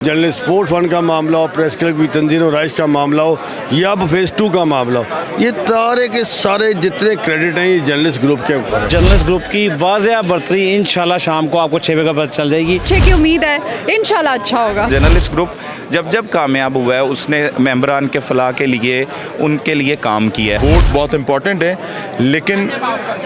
Journalist sport fund का मामला हो, प्रेस क्लब की तंजीम और राइश का मामला हो या अब फेज़ 2 का मामला हो, ये सारे के सारे जितने क्रेडिट हैं ये जर्नलिस्ट ग्रुप के ऊपर है। जर्नलिस्ट ग्रुप की वाज़ेह बर्तरी इंशाल्लाह शाम को आपको 6 बजे का पता चल जाएगी। अच्छे की उम्मीद है, इंशाल्लाह अच्छा होगा। जर्नलिस्ट ग्रुप जब कामयाब हुआ है उसने मेंबरान के फलाह के लिए उनके लिए काम किया है। वोट बहुत इंपॉर्टेंट है, लेकिन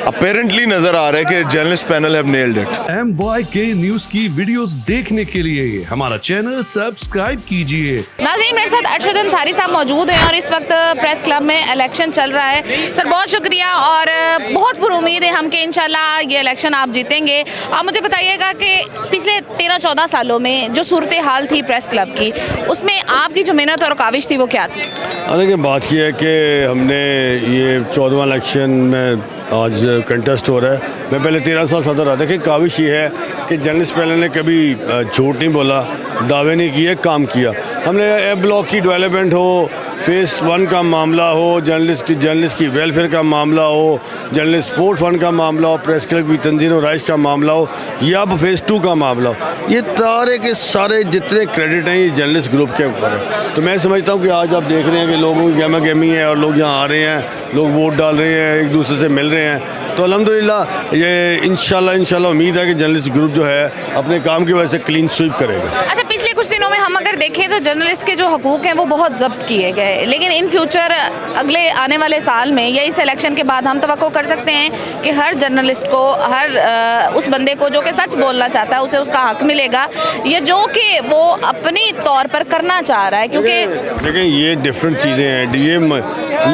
अपेरेंटली नजर आ रहा है कि journalist panel have nailed it. MYK news की वीडियोस देखने के लिए हमारा चैनल सब्सक्राइब कीजिए। नाज़रीन, मेरे साथ अरशद अंसारी साहब मौजूद हैं और इस वक्त प्रेस क्लब में इलेक्शन चल रहा है। सर बहुत शुक्रिया और बहुत पुरुमीद है हम कि इंशाल्लाह ये इलेक्शन आप जीतेंगे। आप मुझे बताइएगा कि पिछले 13-14 सालों में जो सूरत हाल थी प्रेस क्लब की, उसमें आपकी जो मेहनत और काविश थी वो क्या थी? देखिए, बात यह है कि हमने ये 14वां इलेक्शन में आज कंटेस्ट हो रहा है। मैं पहले 13 साल सदर रहा। देखिए, काविश ये है कि जर्नलिस्ट पैनल ने कभी झूठ नहीं बोला, दावे नहीं किए, काम किया। हमने ए ब्लॉक की डेवलपमेंट हो, फेज़ 1 का मामला हो, जर्नलिस्ट की वेलफेयर का मामला हो, जर्नलिस्ट स्पोर्ट फंड का मामला हो, प्रेस क्लब की तंजीम और राइश का मामला हो या अब फेज़ 2 का मामला हो, ये सारे के सारे जितने क्रेडिट हैं ये जर्नलिस्ट ग्रुप के ऊपर है। तो मैं समझता हूँ कि आज आप देख रहे हैं कि लोगों की गहमा गहमी है और लोग यहाँ आ रहे हैं, लोग वोट डाल रहे हैं, एक दूसरे से मिल रहे हैं। तो अल्हम्दुलिल्लाह ये इंशाल्लाह उम्मीद है कि जर्नलिस्ट ग्रुप जो है अपने काम की वजह से क्लीन स्वीप करेगा। अच्छा, पिछले कुछ दिनों में हम अगर देखें तो जर्नलिस्ट के जो हकूक़ हैं वो बहुत ज़ब्त किए गए, लेकिन इन फ्यूचर अगले आने वाले साल में या इस इलेक्शन के बाद हम तवक्को कर सकते हैं कि हर जर्नलिस्ट को, हर उस बंदे को जो कि सच बोलना चाहता है उसे उसका हक मिलेगा, या जो कि वो अपनी तौर पर करना चाह रहा है? क्योंकि देखिए, ये डिफरेंट चीज़ें हैं।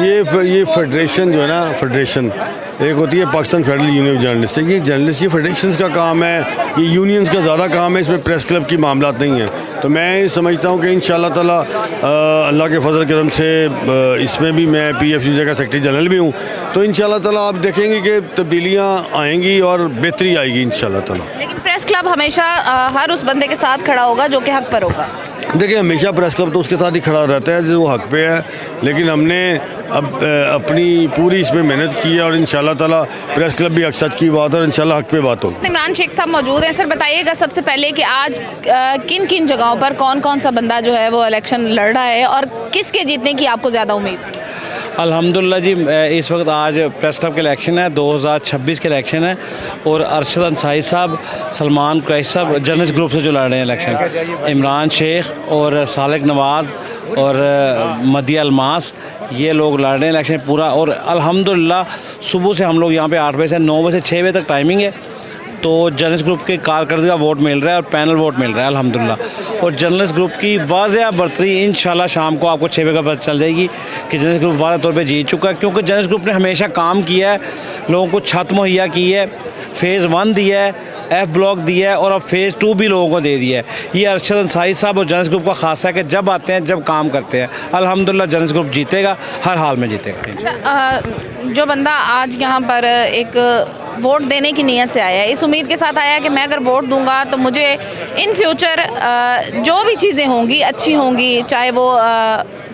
ये फेडरेशन जो है ना, फेडरेशन एक होती है Pakistan federal union of journalist, ये जर्नलिस्ट, ये फेडरेशंस का काम है, ये यूनियंस का ज़्यादा काम है, इसमें प्रेस क्लब की मामला नहीं है। तो मैं समझता हूँ कि इंशाल्लाह ताला अल्लाह के फजल करम से इसमें भी मैं PFC का सेक्रेटरी जनरल भी हूँ, तो इंशाल्लाह ताला आप देखेंगे कि तब्दीलियाँ आएंगी और बेहतरी आएगी इंशाल्लाह ताला। लेकिन प्रेस क्लब हमेशा हर उस बंदे के साथ खड़ा होगा जो कि हक पर होगा। देखिए, हमेशा प्रेस क्लब तो उसके साथ ही खड़ा रहता है जो वो हक पे है, लेकिन हमने अब अपनी पूरी इसमें मेहनत की है और इंशाल्लाह ताला प्रेस क्लब भी हक सच की बात है और इंशाल्लाह हक पे बात होगी। इमरान शेख साहब मौजूद हैं। सर बताइएगा सबसे पहले कि आज किन किन जगहों पर कौन कौन सा बंदा जो है वो इलेक्शन लड़ रहा है और किसके जीतने की आपको ज़्यादा उम्मीद? अल्हम्दुलिल्लाह जी, इस वक्त आज प्रेस क्लब के इलेक्शन है, 2026 के इलेक्शन है और अरशद अंसारी साहब, सलमान कुरैशी साहब जर्नलिस्ट ग्रुप से जो लड़ रहे हैं इलेक्शन, इमरान शेख और सालिक नवाज़ और मदिया अलमास, ये लोग लड़ रहे हैं इलेक्शन पूरा। और अल्हम्दुलिल्लाह सुबह से हम लोग यहाँ पे 8 बजे से 9 बजे से 6 बजे तक टाइमिंग है, तो जर्नलिस्ट ग्रुप के कारकर्दगी का वोट मिल रहा है और पैनल वोट मिल रहा है अल्हम्दुलिल्लाह। और जर्नलिस्ट ग्रुप की वाज़ेह बर्तरी इंशाल्लाह शाम को आपको 6 बजे का पता चल जाएगी कि जर्नलिस्ट ग्रुप वाज़ेह तौर पे जीत चुका है, क्योंकि जर्नलिस्ट ग्रुप ने हमेशा काम किया है, लोगों को छत मुहैया की है, फेज़ 1 दिया है, F ब्लॉक दिया है और अब फेज़ 2 भी लोगों को दे दिया है। ये अरशद अंसारी साहब और जर्नलिस्ट ग्रुप का खासा है कि जब आते हैं, जब काम करते हैं, अल्हम्दुलिल्लाह जर्नलिस्ट ग्रुप जीतेगा, हर हाल में जीतेगा। जो बंदा आज यहाँ पर एक वोट देने की नीयत से आया है, इस उम्मीद के साथ आया है कि मैं अगर वोट दूंगा तो मुझे इन फ्यूचर जो भी चीज़ें होंगी अच्छी होंगी, चाहे वो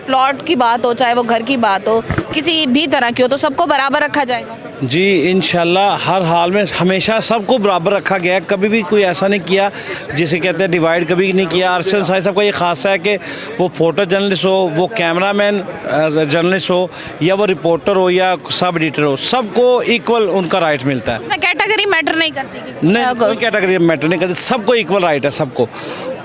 प्लॉट की बात हो, चाहे वो घर की बात हो, किसी भी तरह की हो, तो सबको बराबर रखा जाएगा। जी इंशाल्लाह हर हाल में हमेशा सबको बराबर रखा गया है, कभी भी कोई ऐसा नहीं किया जिसे कहते हैं डिवाइड, कभी नहीं किया। अरशद अंसारी साहब का ये खासा है कि वो फ़ोटो जर्नलिस्ट हो, वो कैमरामैन जर्नलिस्ट हो, या वो रिपोर्टर हो या सब एडिटर हो, सबको इक्वल उनका राइट मिलता है। इसमें कैटेगरी मैटर नहीं करती? नहीं, कोई कैटेगरी मैटर नहीं करती, सबको इक्वल राइट है सबको।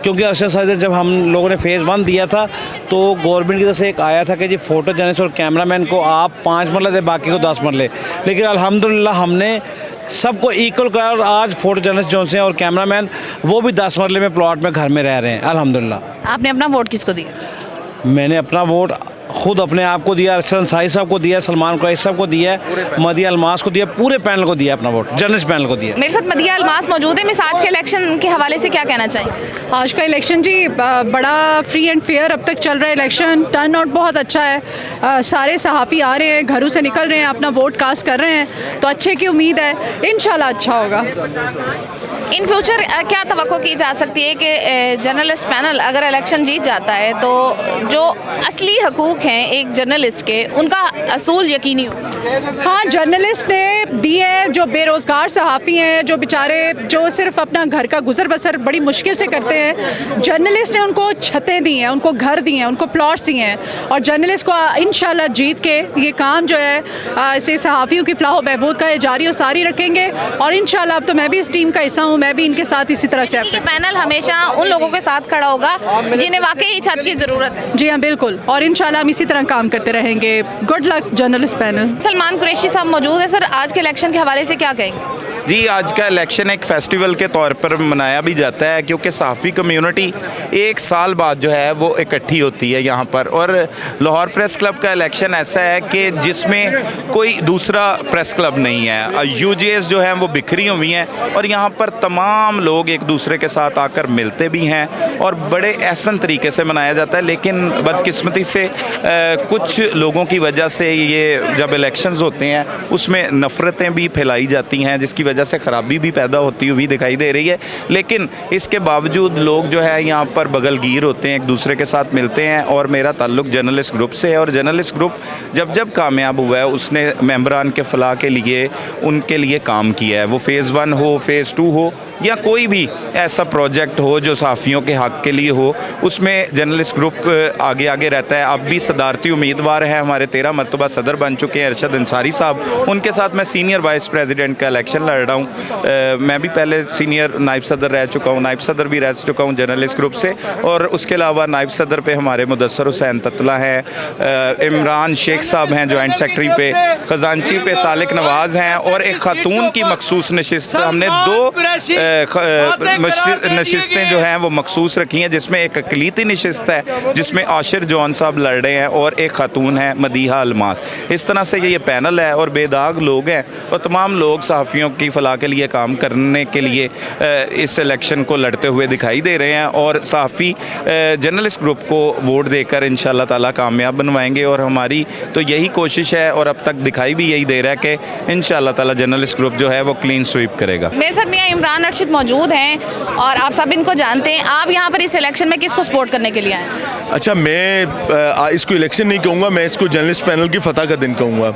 क्योंकि अरशद अंसारी जब हम लोगों ने फेज़ 1 दिया था तो गवर्नमेंट की तरफ से एक आया था कि जी फ़ोटो जर्नलिस्ट और कैमरामैन को आप 5 मरले दे, बाकी को 10 मरले, लेकिन अल्हम्दुलिल्लाह हमने सबको इक्वल कराया और आज फ़ोटो जर्नलिस्ट जो हैं और कैमरामैन वो भी 10 मरले में प्लॉट में घर में रह रहे हैं अल्हम्दुलिल्लाह। आपने अपना वोट किसको दिया? मैंने अपना वोट खुद अपने आप को दिया, अरशद अंसारी साहब को दिया, सलमान कुरैशी साहब को दिया, मदिया अलमास को दिया, पूरे पैनल को दिया अपना वोट, जर्नलिस्ट पैनल को दिया। मेरे साथ मदिया अलमास मौजूद है। मिस, आज के इलेक्शन के हवाले से क्या कहना चाहिए? आज का इलेक्शन जी बड़ा फ्री एंड फेयर अब तक चल रहा है इलेक्शन, टर्न आउट बहुत अच्छा है, सारे सहाफ़ी आ रहे हैं, घरों से निकल रहे हैं, अपना वोट कास्ट कर रहे हैं, तो अच्छे की उम्मीद है, इंशाल्लाह अच्छा होगा। इन फ्यूचर क्या तवक्को की जा सकती है कि जर्नलिस्ट पैनल अगर इलेक्शन जीत जाता है तो जो असली हकूक़ हैं एक जर्नलिस्ट के, उनका असूल यकीनी हो? हाँ, जर्नलिस्ट ने दिए हैं। जो बेरोज़गार सहाफ़ी हैं, जो बेचारे जो सिर्फ अपना घर का गुजर बसर बड़ी मुश्किल से करते हैं, जर्नलिस्ट ने उनको छतें दी हैं, उनको घर दिए हैं, उनको प्लॉट्स दिए हैं, और जर्नलिस्ट को इंशाल्लाह जीत के ये काम जो है इसे सहाफ़ियों की फलाह बहबूद का ये जारी और सारी रखेंगे। और इंशाल्लाह अब तो मैं भी इस टीम का हिस्सा हूँ, मैं भी इनके साथ इसी तरह से ये पैनल हमेशा उन लोगों के साथ खड़ा होगा जिन्हें वाकई छत की ज़रूरत है। जी हाँ, बिल्कुल, और इंशाल्लाह हम इसी तरह काम करते रहेंगे। Good luck journalist panel. Salman Qureshi साहब मौजूद है। सर, आज के इलेक्शन के हवाले से क्या कहेंगे? जी, आज का इलेक्शन एक फेस्टिवल के तौर पर मनाया भी जाता है, क्योंकि सहाफ़ी कम्युनिटी एक साल बाद जो है वो इकट्ठी होती है यहाँ पर। और लाहौर प्रेस क्लब का इलेक्शन ऐसा है कि जिसमें कोई दूसरा प्रेस क्लब नहीं है। यूजेस जो हैं वो बिखरी हुई हैं और यहाँ पर तमाम लोग एक दूसरे के साथ आकर मिलते भी हैं और बड़े एहसन तरीके से मनाया जाता है। लेकिन बदकिस्मती से कुछ लोगों की वजह से ये जब इलेक्शंस होते हैं उसमें नफ़रतें भी फैलाई जाती हैं, जिसकी वजह से ख़राबी भी पैदा होती हुई दिखाई दे रही है। लेकिन इसके बावजूद लोग जो है यहाँ पर बगलगीर होते हैं, एक दूसरे के साथ मिलते हैं। और मेरा ताल्लुक़ जर्नलिस्ट ग्रुप से है और जर्नलिस्ट ग्रुप जब जब कामयाब हुआ है उसने मेंबरान के फलाह के लिए उनके लिए काम किया है। वो फ़ेज़ 1 हो, फ़ेज़ 2 हो या कोई भी ऐसा प्रोजेक्ट हो जो सहाफ़ियों के हक़ के लिए हो, उसमें जर्नलिस्ट ग्रुप आगे आगे रहता है। अब भी सदारती उम्मीदवार हैं, हमारे 13 मरतबा सदर बन चुके हैं अरशद अंसारी साहब। उनके साथ मैं सीनियर वाइस प्रेसिडेंट का इलेक्शन लड़ रहा हूँ। मैं भी पहले सीनियर नायब सदर रह चुका हूँ, नायब सदर भी रह चुका हूँ जर्नलिस्ट ग्रुप से। और उसके अलावा नायब सदर पे हमारे मुदस्सर हुसैन ततला हैं, इमरान शेख साहब हैं जॉइंट सेक्रेटरी पे, ख़जानची पे सालिक नवाज़ हैं। और एक ख़ातून की मखसूस नशिस्त, हमने 2 नशिस्तें जो हैं वो मखसूस रखी हैं, जिसमें एक अक़लीती नशिस्त है जिसमें आशिर जॉन साहब लड़ रहे हैं और एक ख़ातून है मदीहा अलमास। इस तरह से ये पैनल है और बेदाग लोग हैं और तमाम लोग सहाफ़ियों की फलाह के लिए काम करने के लिए इस इलेक्शन को लड़ते हुए दिखाई दे रहे हैं। और सहाफ़ी जर्नलिस्ट ग्रुप को वोट देकर इंशाअल्लाह ताला कामयाब बनवाएंगे। और हमारी तो यही कोशिश है और अब तक दिखाई भी यही दे रहा है कि इंशाअल्लाह ताला जर्नलिस्ट ग्रुप जो है वो क्लीन स्वीप करेगा। मेरे साथ मियां इमरान अर्शिद मौजूद हैं और आप सब इनको जानते हैं। आप यहाँ पर इस इलेक्शन में किसको सपोर्ट करने के लिए आए हैं? अच्छा, मैं इसको इलेक्शन नहीं कहूँगा, मैं इसको जर्नलिस्ट पैनल की फ़तह का दिन कहूँगा।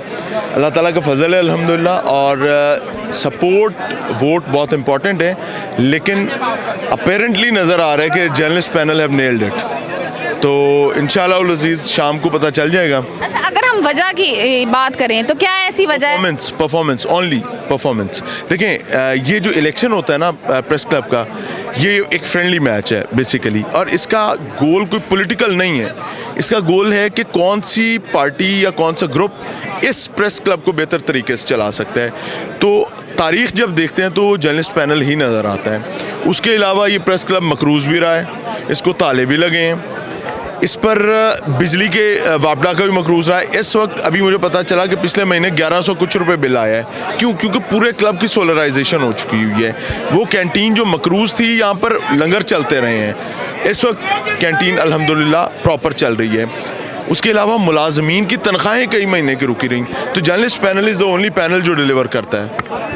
अल्लाह ताला का फ़ज़ल है अल्हम्दुलिल्लाह। और सपोर्ट वोट बहुत इंपॉर्टेंट है, लेकिन अपेरेंटली नज़र आ रहा है कि journalist panel have nailed it. तो इंशाअल्लाह उल अज़ीज़ शाम को पता चल जाएगा। अच्छा, अगर हम वजह की बात करें तो क्या ऐसी वजह है? Performance only performance. देखें, ये जो इलेक्शन होता है ना प्रेस क्लब का, ये एक फ्रेंडली मैच है बेसिकली। और इसका गोल कोई पॉलिटिकल नहीं है, इसका गोल है कि कौन सी पार्टी या कौन सा ग्रुप इस प्रेस क्लब को बेहतर तरीके से चला सकता है। तो तारीख़ जब देखते हैं तो जर्नलिस्ट पैनल ही नज़र आता है। उसके अलावा ये प्रेस क्लब मकरूज़ भी रहा है, इसको ताले भी लगे हैं, इस पर बिजली के वापडा का भी मकरूज़ रहा है। इस वक्त अभी मुझे पता चला कि पिछले महीने 1100 कुछ रुपए बिल आया है। क्यों? क्योंकि पूरे क्लब की सोलराइजेशन हो चुकी हुई है। वो कैंटीन जो मकरूज़ थी, यहाँ पर लंगर चलते रहे हैं। इस वक्त कैंटीन अल्हम्दुलिल्लाह प्रॉपर चल रही है। उसके अलावा मुलाजमीन की तनख्वाहें कई महीने की रुकी रहीं। तो journalist panel is the only panel जो डिलीवर करता है।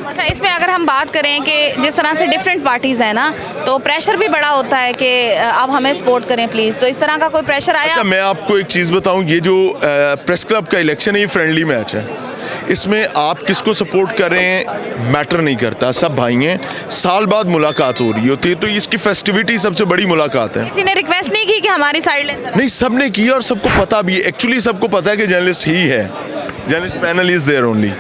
अच्छा, इसमें अगर हम बात करें कि जिस तरह से डिफरेंट पार्टीज़ हैं ना, तो प्रेशर भी बड़ा होता है कि आप हमें सपोर्ट करें प्लीज़। तो इस तरह का कोई प्रेशर आया? अच्छा, मैं आपको एक चीज़ बताऊं, ये जो प्रेस क्लब का इलेक्शन है ये फ्रेंडली मैच है। इसमें आप किसको सपोर्ट करें मैटर नहीं करता, सब भाई हैं। साल बाद मुलाकात हो रही होती है, तो इसकी फेस्टिविटी सबसे बड़ी मुलाकात है। किसी ने रिक्वेस्ट नहीं की कि हमारी साइड लें? नहीं, सब ने की और सबको पता भी है। एक्चुअली सबको पता है कि जर्नलिस्ट ही है, journalist panel is there only.